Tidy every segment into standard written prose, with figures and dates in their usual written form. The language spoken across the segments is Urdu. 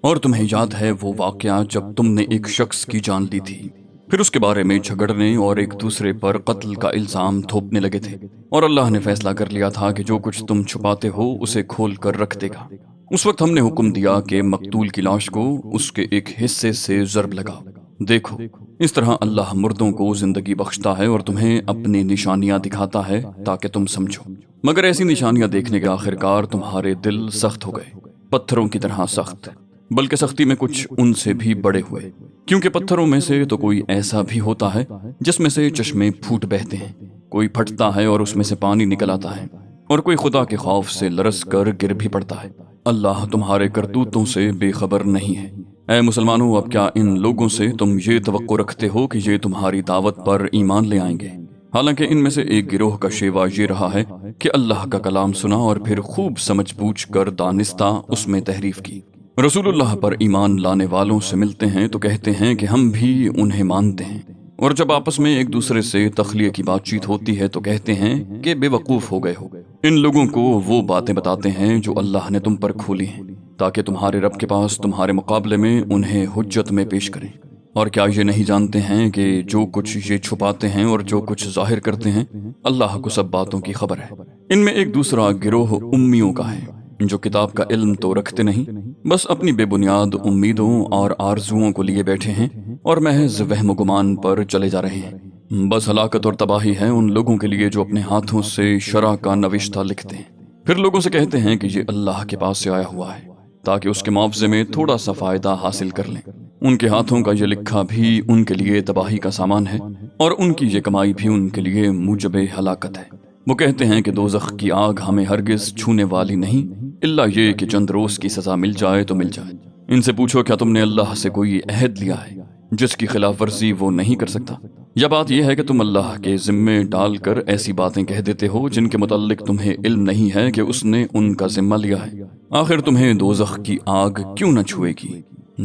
اور تمہیں یاد ہے وہ واقعہ جب تم نے ایک شخص کی جان لی تھی، پھر اس کے بارے میں جھگڑنے اور ایک دوسرے پر قتل کا الزام تھوپنے لگے تھے، اور اللہ نے فیصلہ کر لیا تھا کہ جو کچھ تم چھپاتے ہو اسے کھول کر رکھ دے گا۔ اس وقت ہم نے حکم دیا کہ مقتول کی لاش کو اس کے ایک حصے سے ضرب لگاؤ۔ دیکھو، اس طرح اللہ مردوں کو زندگی بخشتا ہے اور تمہیں اپنی نشانیاں دکھاتا ہے تاکہ تم سمجھو، مگر ایسی نشانیاں دیکھنے کے آخر کار تمہارے دل سخت ہو گئے، پتھروں کی طرح سخت، بلکہ سختی میں کچھ ان سے بھی بڑے ہوئے، کیونکہ پتھروں میں سے تو کوئی ایسا بھی ہوتا ہے جس میں سے چشمے پھوٹ بہتے ہیں، کوئی پھٹتا ہے اور اس میں سے پانی نکل آتا ہے، اور کوئی خدا کے خوف سے لرز کر گر بھی پڑتا ہے۔ اللہ تمہارے کرتوتوں سے بے خبر نہیں ہے۔ اے مسلمانوں، اب کیا ان لوگوں سے تم یہ توقع رکھتے ہو کہ یہ تمہاری دعوت پر ایمان لے آئیں گے؟ حالانکہ ان میں سے ایک گروہ کا شیوا یہ رہا ہے کہ اللہ کا کلام سنا اور پھر خوب سمجھ بوجھ کر دانستہ اس میں تحریف کی۔ رسول اللہ پر ایمان لانے والوں سے ملتے ہیں تو کہتے ہیں کہ ہم بھی انہیں مانتے ہیں، اور جب آپس میں ایک دوسرے سے تخلیہ کی بات چیت ہوتی ہے تو کہتے ہیں کہ بے وقوف ہو گئے ہو۔ ان لوگوں کو وہ باتیں بتاتے ہیں جو اللہ نے تم پر کھولی ہیں، تاکہ تمہارے رب کے پاس تمہارے مقابلے میں انہیں حجت میں پیش کریں۔ اور کیا یہ نہیں جانتے ہیں کہ جو کچھ یہ چھپاتے ہیں اور جو کچھ ظاہر کرتے ہیں، اللہ کو سب باتوں کی خبر ہے۔ ان میں ایک دوسرا گروہ امیوں کا ہے، جو کتاب کا علم تو رکھتے نہیں، بس اپنی بے بنیاد امیدوں اور آرزوؤں کو لیے بیٹھے ہیں اور محض وہم و گمان پر چلے جا رہے ہیں۔ بس ہلاکت اور تباہی ہے ان لوگوں کے لیے جو اپنے ہاتھوں سے شرع کا نوشتہ لکھتے ہیں، پھر لوگوں سے کہتے ہیں کہ یہ اللہ کے پاس سے آیا ہوا ہے تاکہ اس کے معاوضے میں تھوڑا سا فائدہ حاصل کر لیں۔ ان کے ہاتھوں کا یہ لکھا بھی ان کے لیے تباہی کا سامان ہے، اور ان کی یہ کمائی بھی ان کے لیے موجب ہلاکت ہے۔ وہ کہتے ہیں کہ دوزخ کی آگ ہمیں ہرگز چھونے والی نہیں، الا یہ کہ چند روز کی سزا مل جائے تو مل جائے۔ ان سے پوچھو، کیا تم نے اللہ سے کوئی عہد لیا ہے جس کی خلاف ورزی وہ نہیں کر سکتا؟ یا بات یہ ہے کہ تم اللہ کے ذمے ڈال کر ایسی باتیں کہہ دیتے ہو جن کے متعلق تمہیں علم نہیں ہے کہ اس نے ان کا ذمہ لیا ہے؟ آخر تمہیں دوزخ کی آگ کیوں نہ چھوئے گی؟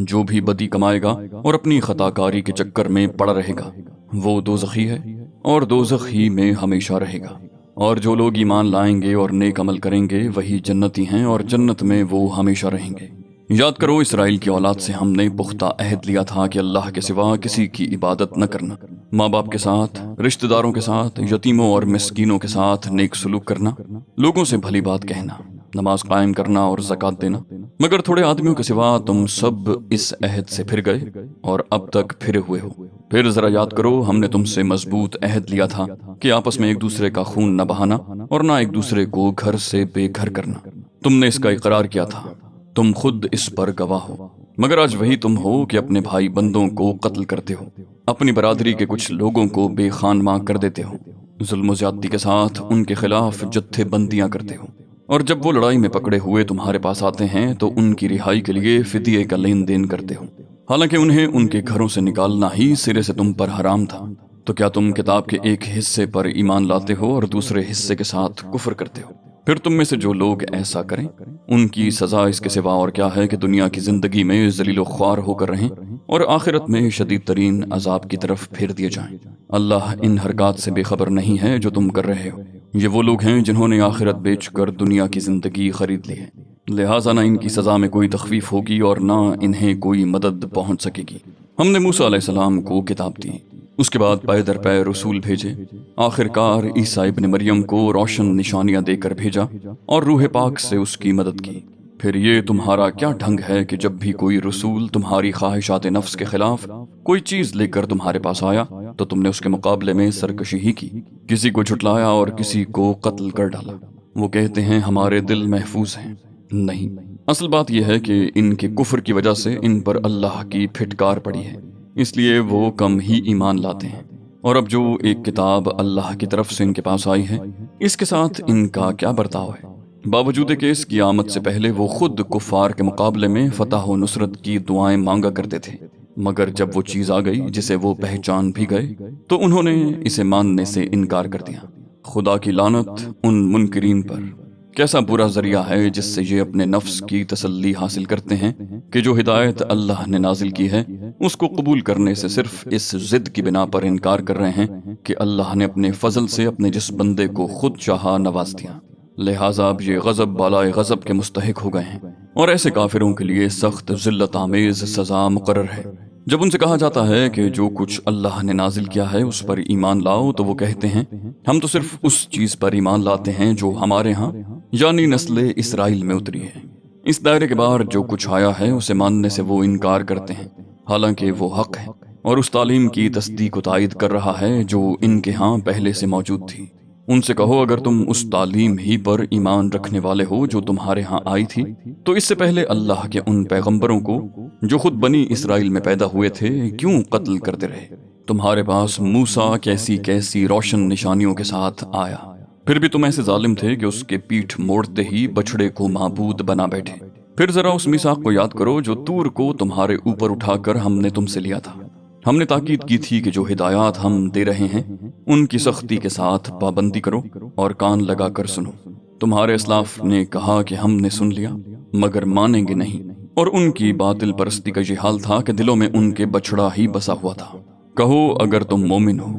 جو بھی بدی کمائے گا اور اپنی خطا کاری کے چکر میں پڑا رہے گا وہ دوزخی ہے اور دوزخ ہی میں ہمیشہ رہے گا، اور جو لوگ ایمان لائیں گے اور نیک عمل کریں گے وہی جنتی ہیں اور جنت میں وہ ہمیشہ رہیں گے۔ یاد کرو، اسرائیل کی اولاد سے ہم نے پختہ عہد لیا تھا کہ اللہ کے سوا کسی کی عبادت نہ کرنا، ماں باپ کے ساتھ، رشتہ داروں کے ساتھ، یتیموں اور مسکینوں کے ساتھ نیک سلوک کرنا، لوگوں سے بھلی بات کہنا، نماز قائم کرنا اور زکوٰۃ دینا۔ مگر تھوڑے آدمیوں کے سوا تم سب اس عہد سے پھر گئے اور اب تک پھرے ہوئے ہو۔ پھر ذرا یاد کرو، ہم نے تم سے مضبوط عہد لیا تھا کہ آپس میں ایک دوسرے کا خون نہ بہانا اور نہ ایک دوسرے کو گھر سے بے گھر کرنا۔ تم نے اس کا اقرار کیا تھا، تم خود اس پر گواہ ہو، مگر آج وہی تم ہو کہ اپنے بھائی بندوں کو قتل کرتے ہو، اپنی برادری کے کچھ لوگوں کو بے خانماں کر دیتے ہو، ظلم و زیادتی کے ساتھ ان کے خلاف جتھے بندیاں کرتے ہو، اور جب وہ لڑائی میں پکڑے ہوئے تمہارے پاس آتے ہیں تو ان کی رہائی کے لیے فدیے کا لین دین کرتے ہو، حالانکہ انہیں ان کے گھروں سے نکالنا ہی سرے سے تم پر حرام تھا۔ تو کیا تم کتاب کے ایک حصے پر ایمان لاتے ہو اور دوسرے حصے کے ساتھ کفر کرتے ہو؟ پھر تم میں سے جو لوگ ایسا کریں ان کی سزا اس کے سوا اور کیا ہے کہ دنیا کی زندگی میں ذلیل و خوار ہو کر رہیں اور آخرت میں شدید ترین عذاب کی طرف پھیر دیے جائیں۔ اللہ ان حرکات سے بے خبر نہیں ہے جو تم کر رہے ہو۔ یہ وہ لوگ ہیں جنہوں نے آخرت بیچ کر دنیا کی زندگی خرید لی ہے، لہٰذا نہ ان کی سزا میں کوئی تخفیف ہوگی اور نہ انہیں کوئی مدد پہنچ سکے گی۔ ہم نے موسیٰ علیہ السلام کو کتاب دی، اس کے بعد پے در پے رسول بھیجے، آخر کار عیسیٰ ابن مریم کو روشن نشانیاں دے کر بھیجا اور روح پاک سے اس کی مدد کی۔ پھر یہ تمہارا کیا ڈھنگ ہے کہ جب بھی کوئی رسول تمہاری خواہشات نفس کے خلاف کوئی چیز لے کر تمہارے پاس آیا تو تم نے اس کے مقابلے میں سرکشی ہی کی، کسی کو جھٹلایا اور کسی کو قتل کر ڈالا۔ وہ کہتے ہیں ہمارے دل محفوظ ہیں، نہیں، اصل بات یہ ہے کہ ان کے کفر کی وجہ سے ان پر اللہ کی پھٹکار پڑی ہے، اس لیے وہ کم ہی ایمان لاتے ہیں۔ اور اب جو ایک کتاب اللہ کی طرف سے ان کے پاس آئی ہے، اس کے ساتھ ان کا کیا برتاؤ ہے؟ باوجود کہ اس کی آمد سے پہلے وہ خود کفار کے مقابلے میں فتح و نصرت کی دعائیں مانگا کرتے تھے، مگر جب وہ چیز آ گئی جسے وہ پہچان بھی گئے تو انہوں نے اسے ماننے سے انکار کر دیا۔ خدا کی لعنت ان منکرین پر۔ کیسا برا ذریعہ ہے جس سے یہ اپنے نفس کی تسلی حاصل کرتے ہیں کہ جو ہدایت اللہ نے نازل کی ہے اس کو قبول کرنے سے صرف اس ضد کی بنا پر انکار کر رہے ہیں کہ اللہ نے اپنے فضل سے اپنے جس بندے کو خود چاہا نواز دیا، لہٰذا اب یہ غضب بالائے غضب کے مستحق ہو گئے ہیں اور ایسے کافروں کے لیے سخت ذلت آمیز سزا مقرر ہے۔ جب ان سے کہا جاتا ہے کہ جو کچھ اللہ نے نازل کیا ہے اس پر ایمان لاؤ، تو وہ کہتے ہیں ہم تو صرف اس چیز پر ایمان لاتے ہیں جو ہمارے ہاں یعنی نسل اسرائیل میں اتری ہے۔ اس دائرے کے باہر جو کچھ آیا ہے اسے ماننے سے وہ انکار کرتے ہیں، حالانکہ وہ حق ہے، اور اس تعلیم کی تصدیق و تائید کر رہا ہے جو ان کے ہاں پہلے سے موجود تھی۔ ان سے کہو اگر تم اس تعلیم ہی پر ایمان رکھنے والے ہو جو تمہارے ہاں آئی تھی، تو اس سے پہلے اللہ کے ان پیغمبروں کو جو خود بنی اسرائیل میں پیدا ہوئے تھے کیوں قتل کرتے رہے؟ تمہارے پاس موسیٰ کیسی کیسی روشن نشانیوں کے ساتھ آیا، پھر بھی تم ایسے ظالم تھے کہ اس کے پیٹھ موڑتے ہی بچڑے کو معبود بنا بیٹھے۔ پھر ذرا اس میثاق کو یاد کرو جو طور کو تمہارے اوپر اٹھا کر ہم نے تم سے لیا تھا۔ ہم نے تاکید کی تھی کہ جو ہدایات ہم دے رہے ہیں ان کی سختی کے ساتھ پابندی کرو اور کان لگا کر سنو۔ تمہارے اسلاف نے کہا کہ ہم نے سن لیا مگر مانیں گے نہیں، اور ان کی باطل پرستی کا یہ حال تھا کہ دلوں میں ان کے بچڑا ہی بسا ہوا تھا۔ کہو اگر تم مومن ہو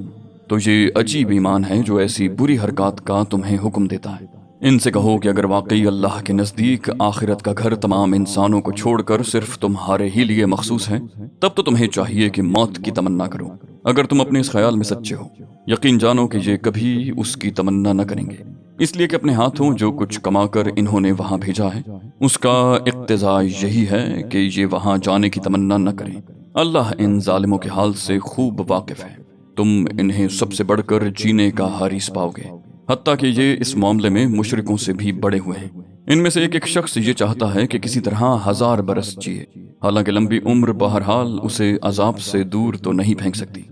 تو یہ عجیب ایمان ہے جو ایسی بری حرکات کا تمہیں حکم دیتا ہے۔ ان سے کہو کہ اگر واقعی اللہ کے نزدیک آخرت کا گھر تمام انسانوں کو چھوڑ کر صرف تمہارے ہی لیے مخصوص ہے، تب تو تمہیں چاہیے کہ موت کی تمنا کرو اگر تم اپنے اس خیال میں سچے ہو۔ یقین جانو کہ یہ کبھی اس کی تمنا نہ کریں گے، اس لیے کہ اپنے ہاتھوں جو کچھ کما کر انہوں نے وہاں بھیجا ہے اس کا اقتضا یہی ہے کہ یہ وہاں جانے کی تمنا نہ کریں۔ اللہ ان ظالموں کے حال سے خوب واقف ہے۔ تم انہیں سب سے بڑھ کر جینے کا حریص پاؤ گے، حتیٰ کہ یہ اس معاملے میں مشرکوں سے بھی بڑے ہوئے ہیں۔ ان میں سے ایک ایک شخص یہ چاہتا ہے کہ کسی طرح 1000 برس جیے، حالانکہ لمبی عمر بہرحال اسے عذاب سے دور تو نہیں پھینک سکتی۔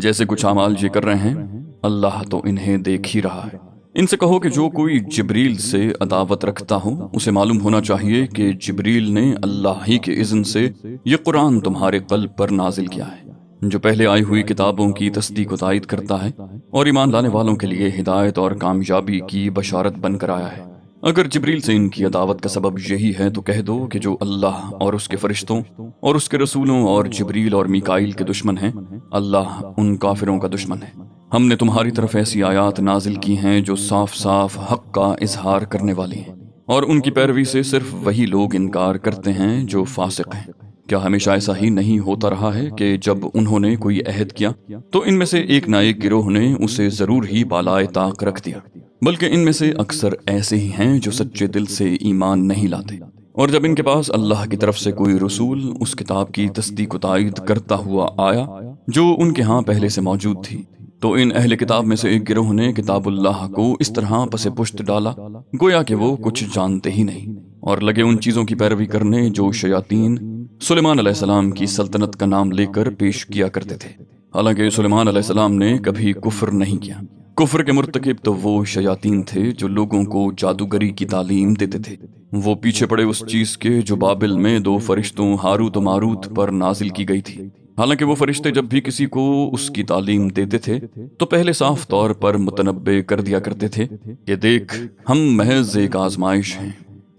جیسے کچھ اعمال یہ کر رہے ہیں اللہ تو انہیں دیکھ ہی رہا ہے۔ ان سے کہو کہ جو کوئی جبریل سے عداوت رکھتا ہو اسے معلوم ہونا چاہیے کہ جبریل نے اللہ ہی کے اذن سے یہ قرآن تمہارے قلب پر نازل کیا ہے، جو پہلے آئی ہوئی کتابوں کی تصدیق و تائید کرتا ہے اور ایمان لانے والوں کے لیے ہدایت اور کامیابی کی بشارت بن کر آیا ہے۔ اگر جبریل سے ان کی عداوت کا سبب یہی ہے تو کہہ دو کہ جو اللہ اور اس کے فرشتوں اور اس کے رسولوں اور جبریل اور میکائیل کے دشمن ہیں، اللہ ان کافروں کا دشمن ہے۔ ہم نے تمہاری طرف ایسی آیات نازل کی ہیں جو صاف صاف حق کا اظہار کرنے والی ہیں، اور ان کی پیروی سے صرف وہی لوگ انکار کرتے ہیں جو فاسق ہیں۔ کیا ہمیشہ ایسا ہی نہیں ہوتا رہا ہے کہ جب انہوں نے کوئی عہد کیا تو ان میں سے ایک نہ ایک گروہ نے اسے ضرور ہی بالائے طاق رکھ دیا؟ بلکہ ان میں سے اکثر ایسے ہی ہیں جو سچے دل سے ایمان نہیں لاتے، اور جب ان کے پاس اللہ کی طرف سے کوئی رسول اس کتاب کی تصدیق و تائید کرتا ہوا آیا جو ان کے ہاں پہلے سے موجود تھی، تو ان اہل کتاب میں سے ایک گروہ نے کتاب اللہ کو اس طرح پس پشت ڈالا گویا کہ وہ کچھ جانتے ہی نہیں، اور لگے ان چیزوں کی پیروی کرنے جو شیاطین سلیمان علیہ السلام کی سلطنت کا نام لے کر پیش کیا کرتے تھے، حالانکہ سلیمان علیہ السلام نے کبھی کفر نہیں کیا۔ کفر کے مرتکب تو وہ شیاطین تھے جو لوگوں کو جادوگری کی تعلیم دیتے تھے۔ وہ پیچھے پڑے اس چیز کے جو بابل میں 2 فرشتوں ہاروت و ماروت پر نازل کی گئی تھی، حالانکہ وہ فرشتے جب بھی کسی کو اس کی تعلیم دیتے تھے تو پہلے صاف طور پر متنبع کر دیا کرتے تھے کہ دیکھ ہم محض ایک آزمائش ہیں،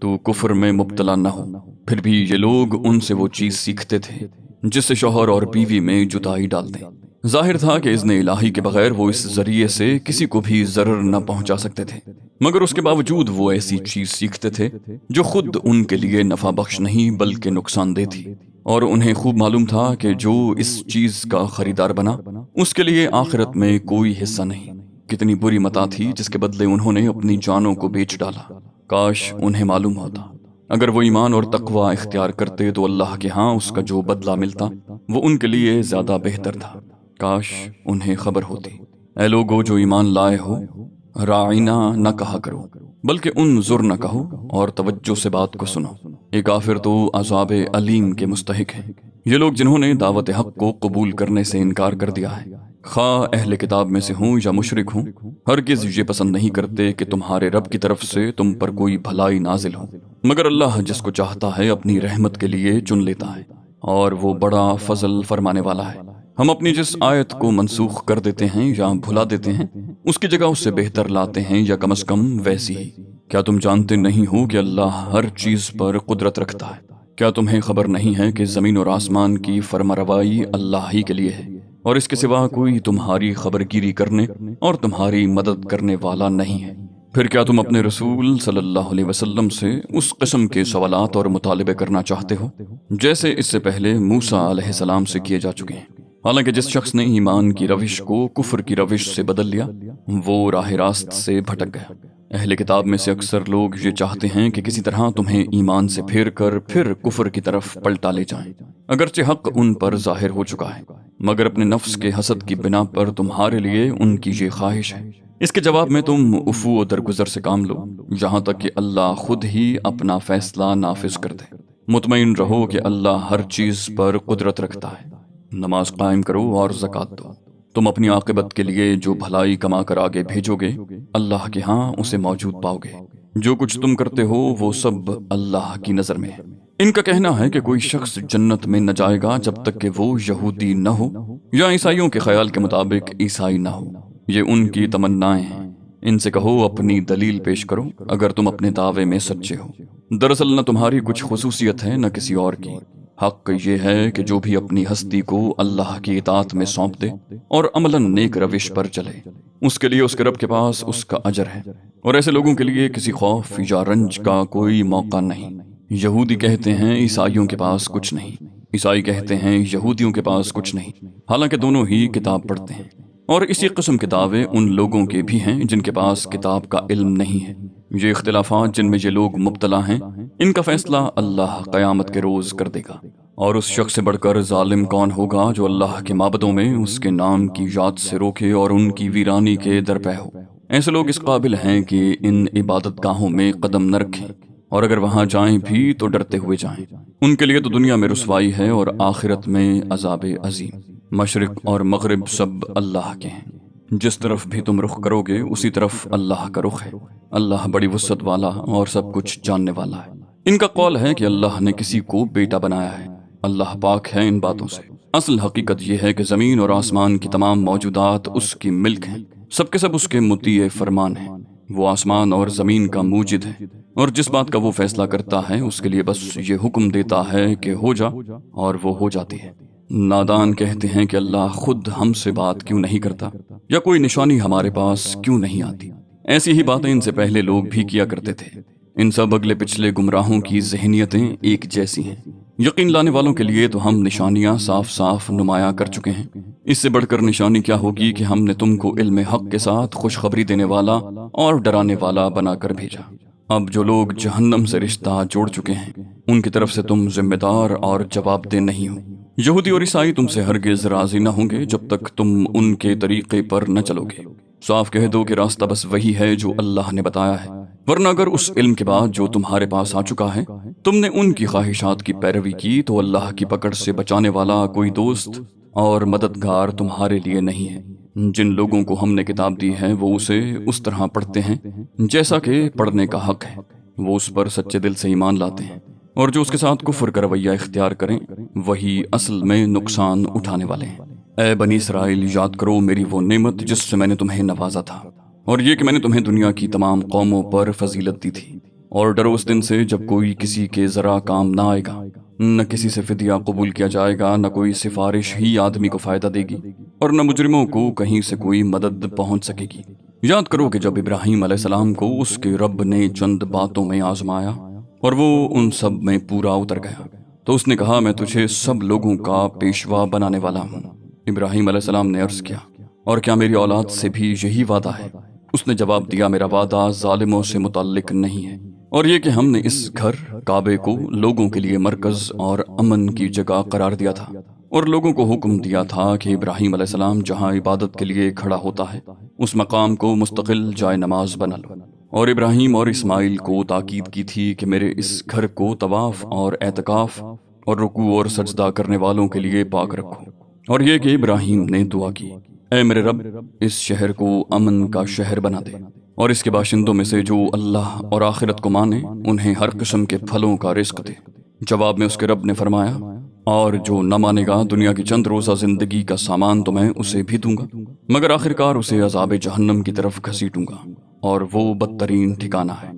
تو کفر میں مبتلا نہ ہو۔ پھر بھی یہ لوگ ان سے وہ چیز سیکھتے تھے جس سے شوہر اور بیوی میں جدائی ڈال دیں۔ ظاہر تھا کہ اذن الہی کے بغیر وہ اس ذریعے سے کسی کو بھی ضرر نہ پہنچا سکتے تھے، مگر اس کے باوجود وہ ایسی چیز سیکھتے تھے جو خود ان کے لیے نفع بخش نہیں بلکہ نقصان دہ تھی، اور انہیں خوب معلوم تھا کہ جو اس چیز کا خریدار بنا اس کے لیے آخرت میں کوئی حصہ نہیں۔ کتنی بری متاع تھی جس کے بدلے انہوں نے اپنی جانوں کو بیچ ڈالا۔ کاش انہیں معلوم ہوتا، اگر وہ ایمان اور تقوی اختیار کرتے تو اللہ کے ہاں اس کا جو بدلہ ملتا وہ ان کے لیے زیادہ بہتر تھا۔ کاش انہیں خبر ہوتی۔ اے لوگو جو ایمان لائے ہو، راعینا نہ کہا کرو بلکہ انظر نہ کہو اور توجہ سے بات کو سنو۔ یہ کافر تو عذاب علیم کے مستحق ہیں۔ یہ لوگ جنہوں نے دعوت حق کو قبول کرنے سے انکار کر دیا ہے، خواہ اہل کتاب میں سے ہوں یا مشرک ہوں، ہرگز یہ پسند نہیں کرتے کہ تمہارے رب کی طرف سے تم پر کوئی بھلائی نازل ہو، مگر اللہ جس کو چاہتا ہے اپنی رحمت کے لیے چن لیتا ہے، اور وہ بڑا فضل فرمانے والا ہے۔ ہم اپنی جس آیت کو منسوخ کر دیتے ہیں یا بھلا دیتے ہیں اس کی جگہ اس سے بہتر لاتے ہیں یا کم از کم ویسی ہی۔ کیا تم جانتے نہیں ہو کہ اللہ ہر چیز پر قدرت رکھتا ہے؟ کیا تمہیں خبر نہیں ہے کہ زمین اور آسمان کی فرمانروائی اللہ ہی کے لیے ہے، اور اس کے سوا کوئی تمہاری خبرگیری کرنے اور تمہاری مدد کرنے والا نہیں ہے؟ پھر کیا تم اپنے رسول صلی اللہ علیہ وسلم سے اس قسم کے سوالات اور مطالبے کرنا چاہتے ہو جیسے اس سے پہلے موسیٰ علیہ السلام سے کیے جا چکے ہیں؟ حالانکہ جس شخص نے ایمان کی روش کو کفر کی روش سے بدل لیا وہ راہ راست سے بھٹک گیا۔ اہل کتاب میں سے اکثر لوگ یہ چاہتے ہیں کہ کسی طرح تمہیں ایمان سے پھیر کر پھر کفر کی طرف پلٹا لے جائیں، اگرچہ حق ان پر ظاہر ہو چکا ہے، مگر اپنے نفس کے حسد کی بنا پر تمہارے لیے ان کی یہ خواہش ہے۔ اس کے جواب میں تم عفو و درگزر سے کام لو جہاں تک کہ اللہ خود ہی اپنا فیصلہ نافذ کر دے۔ مطمئن رہو کہ اللہ ہر چیز پر قدرت رکھتا ہے۔ نماز قائم کرو اور زکوٰۃ دو۔ تم اپنی عاقبت کے لیے جو بھلائی کما کر آگے بھیجو گے اللہ کے ہاں اسے موجود پاؤ گے۔ جو کچھ تم کرتے ہو وہ سب اللہ کی نظر میں ہے۔ ان کا کہنا ہے کہ کوئی شخص جنت میں نہ جائے گا جب تک کہ وہ یہودی نہ ہو یا عیسائیوں کے خیال کے مطابق عیسائی نہ ہو۔ یہ ان کی تمنائیں ہیں۔ ان سے کہو اپنی دلیل پیش کرو اگر تم اپنے دعوے میں سچے ہو۔ دراصل نہ تمہاری کچھ خصوصیت ہے نہ کسی اور کی۔ حق یہ ہے کہ جو بھی اپنی ہستی کو اللہ کی اطاعت میں سونپ دے اور عملاً نیک روش پر چلے اس کے لیے اس کے رب کے پاس اس کا اجر ہے، اور ایسے لوگوں کے لیے کسی خوف یا رنج کا کوئی موقع نہیں۔ یہودی کہتے ہیں عیسائیوں کے پاس کچھ نہیں، عیسائی کہتے ہیں یہودیوں کے پاس کچھ نہیں، حالانکہ دونوں ہی کتاب پڑھتے ہیں۔ اور اسی قسم کے دعوے ان لوگوں کے بھی ہیں جن کے پاس کتاب کا علم نہیں ہے۔ یہ اختلافات جن میں یہ لوگ مبتلا ہیں ان کا فیصلہ اللہ قیامت کے روز کر دے گا۔ اور اس شخص سے بڑھ کر ظالم کون ہوگا جو اللہ کے معبدوں میں اس کے نام کی یاد سے روکے اور ان کی ویرانی کے درپے ہو۔ ایسے لوگ اس قابل ہیں کہ ان عبادت گاہوں میں قدم نہ رکھیں، اور اگر وہاں جائیں بھی تو ڈرتے ہوئے جائیں۔ ان کے لیے تو دنیا میں رسوائی ہے اور آخرت میں عذاب عظیم۔ مشرق اور مغرب سب اللہ کے ہیں، جس طرف بھی تم رخ کرو گے اسی طرف اللہ کا رخ ہے۔ اللہ بڑی وسعت والا اور سب کچھ جاننے والا ہے۔ ان کا قول ہے کہ اللہ نے کسی کو بیٹا بنایا ہے۔ اللہ پاک ہے ان باتوں سے۔ اصل حقیقت یہ ہے کہ زمین اور آسمان کی تمام موجودات اس کی ملک ہیں، سب کے سب اس کے مطیع فرمان ہیں۔ وہ آسمان اور زمین کا موجد ہے، اور جس بات کا وہ فیصلہ کرتا ہے اس کے لیے بس یہ حکم دیتا ہے کہ ہو جا، اور وہ ہو جاتی ہے۔ نادان کہتے ہیں کہ اللہ خود ہم سے بات کیوں نہیں کرتا، یا کوئی نشانی ہمارے پاس کیوں نہیں آتی۔ ایسی ہی باتیں ان سے پہلے لوگ بھی کیا کرتے تھے۔ ان سب اگلے پچھلے گمراہوں کی ذہنیتیں ایک جیسی ہیں۔ یقین لانے والوں کے لیے تو ہم نشانیاں صاف صاف نمایاں کر چکے ہیں۔ اس سے بڑھ کر نشانی کیا ہوگی کہ ہم نے تم کو علم حق کے ساتھ خوشخبری دینے والا اور ڈرانے والا بنا کر بھیجا۔ اب جو لوگ جہنم سے رشتہ جوڑ چکے ہیں ان کی طرف سے تم ذمہ دار اور جواب دہ نہیں ہو۔ یہودی اور عیسائی تم سے ہرگز راضی نہ ہوں گے جب تک تم ان کے طریقے پر نہ چلو گے۔ صاف کہہ دو کہ راستہ بس وہی ہے جو اللہ نے بتایا ہے، ورنہ اگر اس علم کے بعد جو تمہارے پاس آ چکا ہے تم نے ان کی خواہشات کی پیروی کی تو اللہ کی پکڑ سے بچانے والا کوئی دوست اور مددگار تمہارے لیے نہیں ہے۔ جن لوگوں کو ہم نے کتاب دی ہے وہ اسے اس طرح پڑھتے ہیں جیسا کہ پڑھنے کا حق ہے، وہ اس پر سچے دل سے ایمان لاتے ہیں، اور جو اس کے ساتھ کفر کا رویہ اختیار کریں وہی اصل میں نقصان اٹھانے والے ہیں۔ اے بنی اسرائیل، یاد کرو میری وہ نعمت جس سے میں نے تمہیں نوازا تھا، اور یہ کہ میں نے تمہیں دنیا کی تمام قوموں پر فضیلت دی تھی۔ اور ڈرو اس دن سے جب کوئی کسی کے ذرا کام نہ آئے گا، نہ کسی سے فدیہ قبول کیا جائے گا، نہ کوئی سفارش ہی آدمی کو فائدہ دے گی، اور نہ مجرموں کو کہیں سے کوئی مدد پہنچ سکے گی۔ یاد کرو کہ جب ابراہیم علیہ السلام کو اس کے رب نے چند باتوں میں آزمایا اور وہ ان سب میں پورا اتر گیا تو اس نے کہا میں تجھے سب لوگوں کا پیشوا بنانے والا ہوں۔ ابراہیم علیہ السلام نے عرض کیا اور کیا میری اولاد سے بھی یہی وعدہ ہے؟ اس نے جواب دیا میرا وعدہ ظالموں سے متعلق نہیں ہے، اور یہ کہ ہم نے اس گھر کعبے کو لوگوں کے لیے مرکز اور امن کی جگہ قرار دیا تھا، اور لوگوں کو حکم دیا تھا کہ ابراہیم علیہ السلام جہاں عبادت کے لیے کھڑا ہوتا ہے اس مقام کو مستقل جائے نماز بنا لو، اور ابراہیم اور اسماعیل کو تاکید کی تھی کہ میرے اس گھر کو طواف اور اعتکاف اور رکوع اور سجدہ کرنے والوں کے لیے پاک رکھو۔ اور یہ کہ ابراہیم نے دعا کی اے میرے رب اس شہر کو امن کا شہر بنا دے، اور اس کے باشندوں میں سے جو اللہ اور آخرت کو مانے انہیں ہر قسم کے پھلوں کا رزق دے۔ جواب میں اس کے رب نے فرمایا اور جو نہ مانے گا دنیا کی چند روزہ زندگی کا سامان تو میں اسے بھی دوں گا، مگر آخرکار اسے عذاب جہنم کی طرف گھسیٹوں گا، اور وہ بدترین ٹھکانہ ہے۔